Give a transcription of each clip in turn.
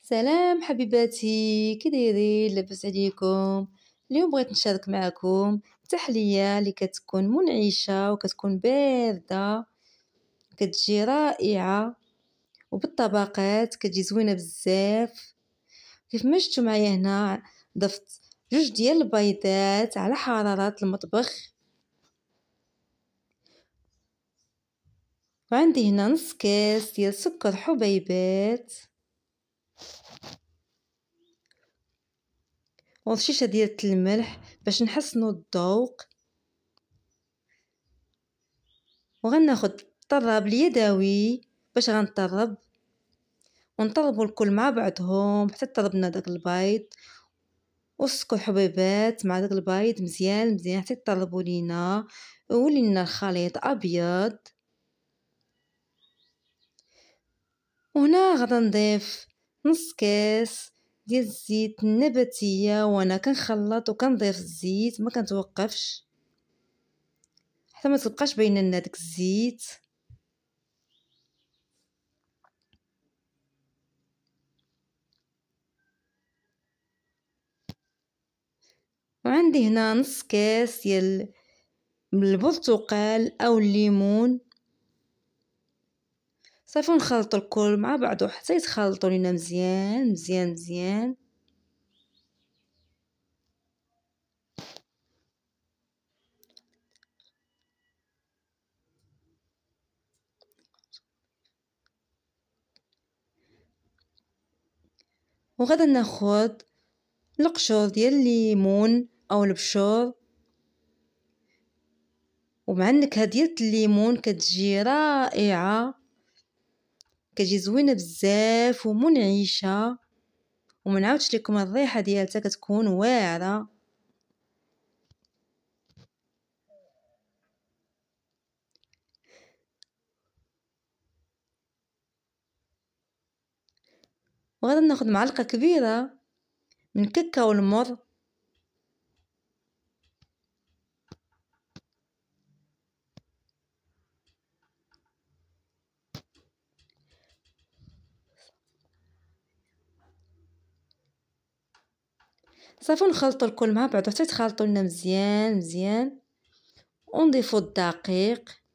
سلام حبيباتي، كي دايرين؟ لاباس عليكم؟ اليوم بغيت نشارك معكم تحلية اللي كتكون منعشة وكتكون باردة، كتجي رائعة وبالطبقات، كتجي زوينة بزاف. كيف ما شفتوا معايا هنا ضفت 2 ديال البيضات على حرارة المطبخ، وعندي هنا نص كاس ديال سكر حبيبات ورشيشه ديال الملح باش نحسنوا الذوق. وغناخد الطراب اليدوي باش غنطرب ونطربوا الكل مع بعضهم حتى طربنا داك البيض والسكر حبيبات مع داك البيض مزيان مزيان حتى يطربوا لينا ويولي لنا الخليط ابيض. وهنا غادا نضيف نص كاس ديال الزيت النباتيه، وانا كنخلط وكنضيف الزيت ما كنتوقفش حتى ما تبقاش باينه لنا داك الزيت. وعندي هنا نص كاس ديال البرتقال او الليمون، صافي نخلطوا الكل مع بعضو حتى يتخلطوا لينا مزيان مزيان مزيان. وغادا ناخد القشور ديال الليمون او البشور، ومع النكهه ديال الليمون كتجي رائعه، كتجي زوينه بزاف ومنعشه، ومنعاودش لكم الريحه ديالتها كتكون واعره. وغادا ناخد معلقه كبيره من كاكاو المر، صافي نخلطوا الكل مع بعضو حتى يتخلطوا لنا مزيان مزيان. ونضيفوا الدقيق،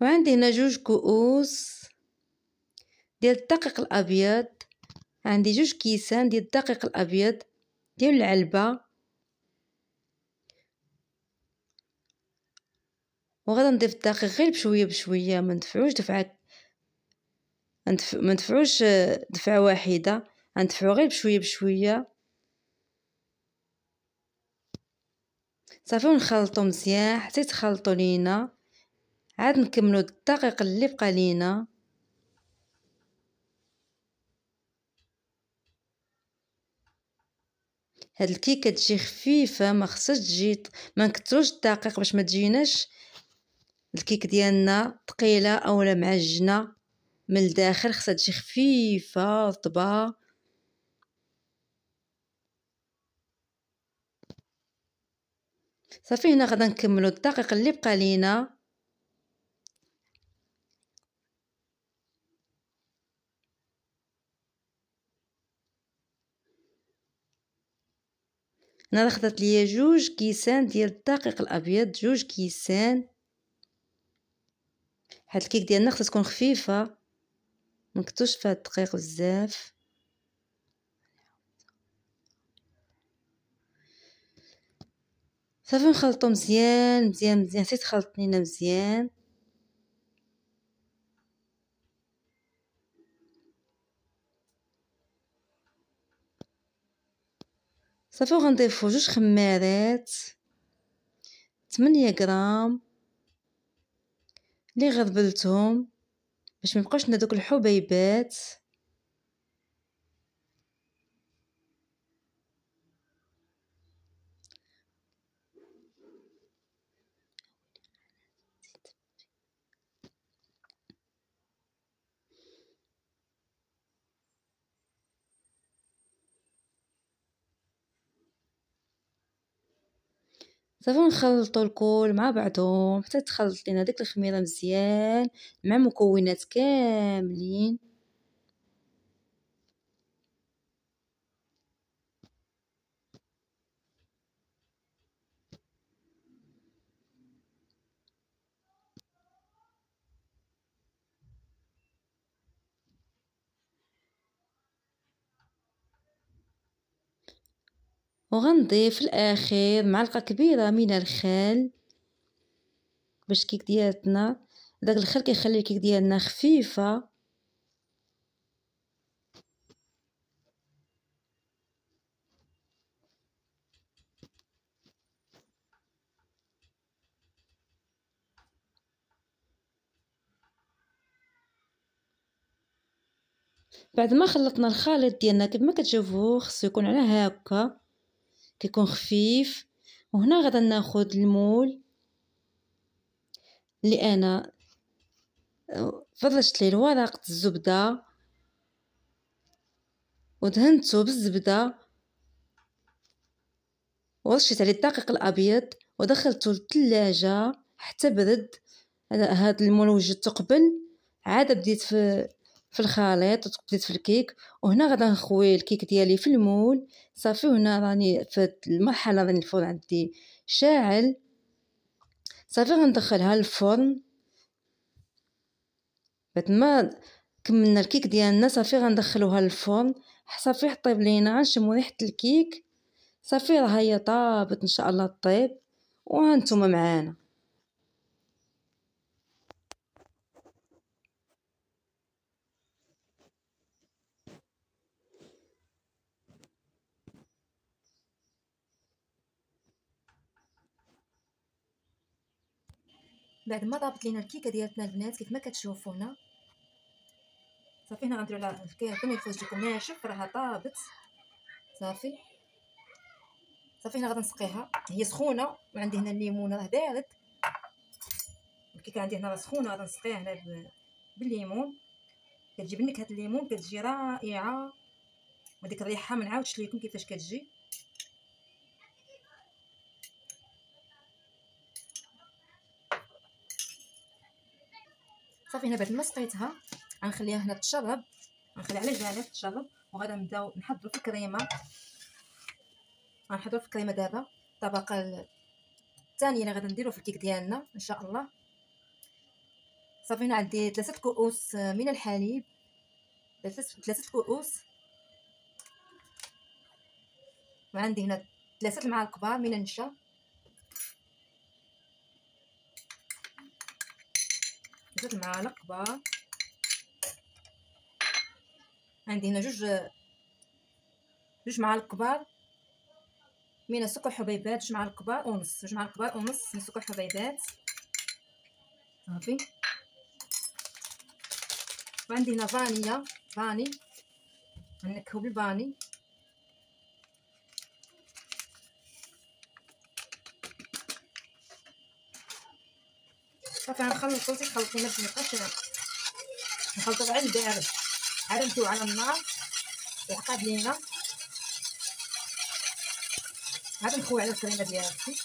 وعندي هنا 2 كؤوس ديال الدقيق الابيض، عندي 2 كيسان ديال الدقيق الابيض ديال العلبه. وغادا نضيف الدقيق غير بشويه بشويه، ما ندفعوش دفعه، ما ندفعوش دفعه واحده، غندفعو غير بشويه بشويه. صافي ونخلطو مزيان حتى يتخلطوا لينا، عاد نكملوا الدقيق اللي بقى لينا. هاد الكيكه تجي خفيفه، ما خصهاش تجي ما نكثروش الدقيق باش ما تجيناش الكيك ديالنا ثقيله اولا معجنه من الداخل، خصها تجي خفيفه رطبه. صافي هنا غادا نكملوا الدقيق اللي بقى لينا. انا خدات ليا 2 كيسان ديال الدقيق الابيض، 2 كيسان. هاد الكيك ديالنا خصها تكون خفيفه، ما نكثوش فيها الدقيق بزاف. صافي نخلطو مزيان مزيان مزيان حتى يتخلط لينا مزيان. صافي وغنضيفو 2 خمارات 8 غرام اللي غربلتهم باش ما يبقاوش لنا دوك الحبيبات. صافي نخلطو الكل مع بعضهم حتى تخلط لينا ديك الخميره مزيان مع مكونات كاملين. وغنضيف في الاخير معلقه كبيره من الخل باش الكيك ديالتنا داك الخل كيخلي الكيك ديالنا خفيفه. بعد ما خلطنا الخليط ديالنا كما كتشوفوا خصو يكون على هكا كيكون خفيف. وهنا غادا ناخذ المول اللي انا فرشت ليه ورقه الزبده ودهنته بالزبده ورشيت عليه الدقيق الابيض ودخلته للثلاجه حتى برد. هذا المول وجدته قبل عاد بديت في الخليط وبديت في الكيك. وهنا غادا نخوي الكيك ديالي في المول صافي. وهنا راني في المرحله راني الفرن عندي شاعل صافي غندخلها للفرن. بعد ما كملنا الكيك ديالنا صافي غندخلوها للفرن صافي طيب لينا نشمو ريحه الكيك صافي راه هي طابت ان شاء الله طيب وهانتوما معانا. بعد ما طابت لينا الكيكه ديالتنا البنات كيف ما كتشوفوا هنا صافي. هنا غنديروا لها الكيكه كما يخرج لكم ناشف راها طابت صافي. صافي هنا غادي نسقيها هي سخونه وعندي هنا الليمون راه بارد. الكيكه عندي هنا راه سخونه غادي نسقيها هنا بالليمون. كتجيب نكهه الليمون كتجي رائعه وديك الريحه ما نعاودش لكم كيفاش كتجي. صافي هنا بعد ما سقيتها غنخليها هنا تشرب غنخليها على جانب تشرب. وغادا نبداو نحضروا في الكريمه. غنحضروا في الكريمه دابا الطبقه الثانيه اللي غادا نديرو في الكيك ديالنا ان شاء الله. صافي هنا عندي 3 كؤوس من الحليب 3 كؤوس. وعندي هنا 3 معالق كبار من النشا. 3 معالق كبار. عندي هنا جوج معالق كبار من السكر حبيبات. 2 معالق كبار ونص 2 معالق كبار ونص من السكر حبيبات صافي. وعندي هنا فاني غنكهو بالفاني. صافي غنخلطو تيخلط لينا باش ميبقاش نخلطو على البارد عاد نديو على النار يعقد لينا. عاد نخوي على الكريمه ديالتي.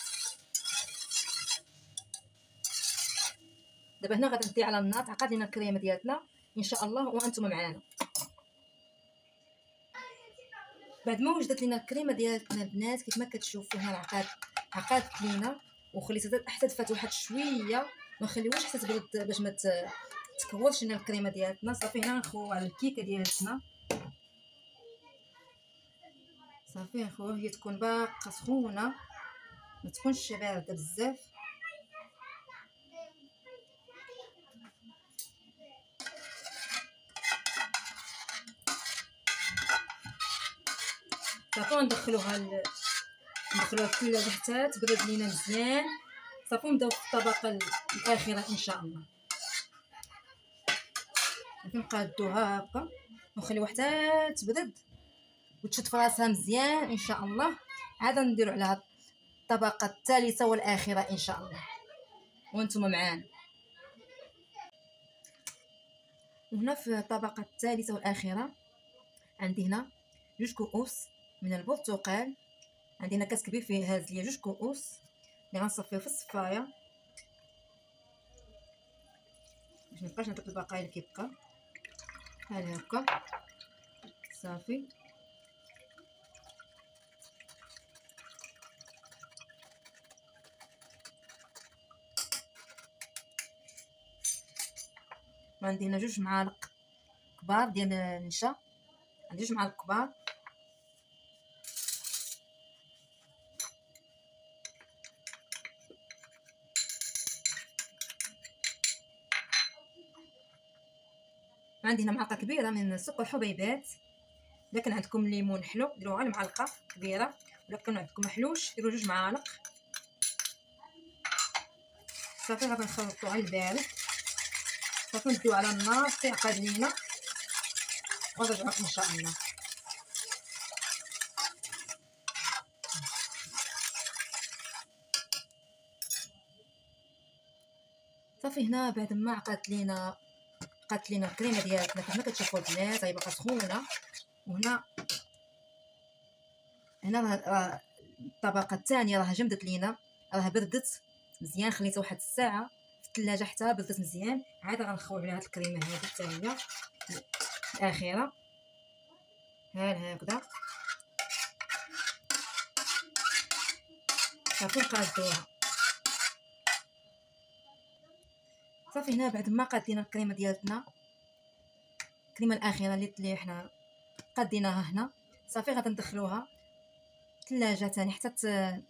دابا هنا غادي ندي على النار تعقد لينا الكريمه ديالتنا ان شاء الله وانتم معانا. بعد ما وجدت لينا الكريمه ديالتنا البنات كيف ما كتشوفوا هنا عقدت لينا وخليتها حتى دفات واحد شويه ما نخليوهاش حتى تبرد باش ما تكورش لنا الكريمه ديالتنا. صافي هنا نخويو على الكيكه ديالتنا صافي نخويو هي تكون باقا سخونه ما تكونش بارده بزاف. صافي ندخلوها الثلاجه حتى تبرد لينا مزيان. صافي نبداو في الطبقه الاخيره ان شاء الله. كنقادوها هكا ونخليوها حتى تبرد وتشد في راسها مزيان ان شاء الله. عاد نديرو عليها الطبقه الثالثه والاخيره ان شاء الله وانتم معانا. وهنا في الطبقه الثالثه والاخيره عندي هنا 2 كؤوس من البرتقال. عندي هنا كاس كبير فيه هاز ليا 2 كؤوس اللي غنصفيه في الصفايه باش ميبقاش هداك البقايا اللي كيبقى. بحال هكا صافي. عندي هنا 2 معالق كبار ديال النشا، عندي 2 معالق كبار. عندي هنا معلقه كبيره من السكر حبيبات. الا كان عندكم ليمون حلو ديروها غير معلقه كبيره، ولا كان عندكم محلوش ديروا 2 معالق. صافي غادي نخلطو على البارد. صافي نديو على النار تيعقد لينا ونرجعو ان شاء الله. صافي هنا بعد ما عقدت لينا الكريمه ديالتنا كما كتشوفوا البنات، هي باقا سخونه. وهنا راه الطبقه الثانيه راه جمدت لينا، راه بردت مزيان. خليتها واحد الساعه في الثلاجه حتى بردت مزيان. عاد غنخوي عليها هاد الكريمه هذه حتى هي الاخيره ها هكذا. صافي نقادوها. صافي هنا بعد ما قادينا الكريمه ديالتنا، الكريمه الاخيره اللي حنا قاديناها هنا، صافي غادي ندخلوها الثلاجه ثاني حتى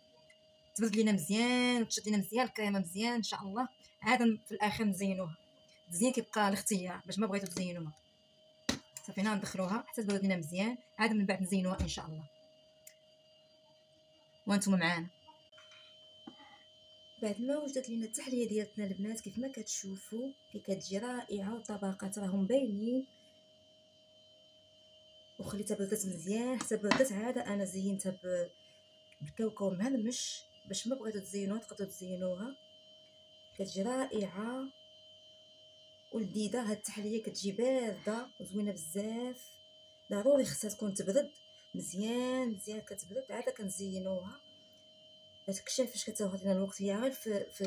تبرد لينا مزيان وتشد لينا مزيان الكريمه مزيان ان شاء الله. عاد في الاخر نزينوها. التزيين كيبقى الاختيار باش ما بغيتو تزينوها. صافي هنا ندخلوها حتى تبرد لينا مزيان، عاد من بعد نزينوها ان شاء الله وانتم معانا. بعد ما وجدت لينا التحليه ديالتنا البنات كيف ما كتشوفوا كي كتجي رائعه، والطبقات راهم باينين، وخليتها بردت مزيان حتى بردت. عاد انا زينتها بالكاوكاو مهرمش باش ما بغيتو تزينوها تقدروا تزينوها. كتجي رائعه ولذيذه. هاد التحليه كتجي بارده وزوينه بزاف. ضروري خصها تكون تبرد مزيان كتبرد عاد كنزينوها. هتكشف فاش كتاخذ لنا الوقت، هي غير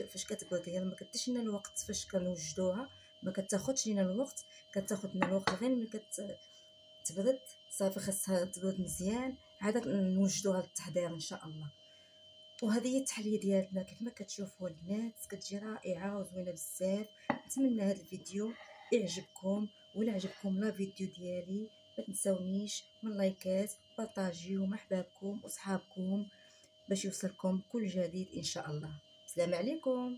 فاش كتبرد، هي ما كديش لنا الوقت فاش كنوجدوها، ما كتاخذش لنا الوقت، كتاخذ لنا الوقت غير ملي كتبرد. صافي خاصها تبرد مزيان عاد نوجدوها للتحضير ان شاء الله. وهذه هي التحليه ديالتنا كيف ما كتشوفوا البنات، كتجي رائعه وزوينه بزاف. نتمنى هذا الفيديو يعجبكم، ولا عجبكم لا فيديو ديالي ما تنساونيش من لايكات، بارطاجيو مع احبابكم وصحابكم باش يوصلكم كل جديد ان شاء الله. السلام عليكم.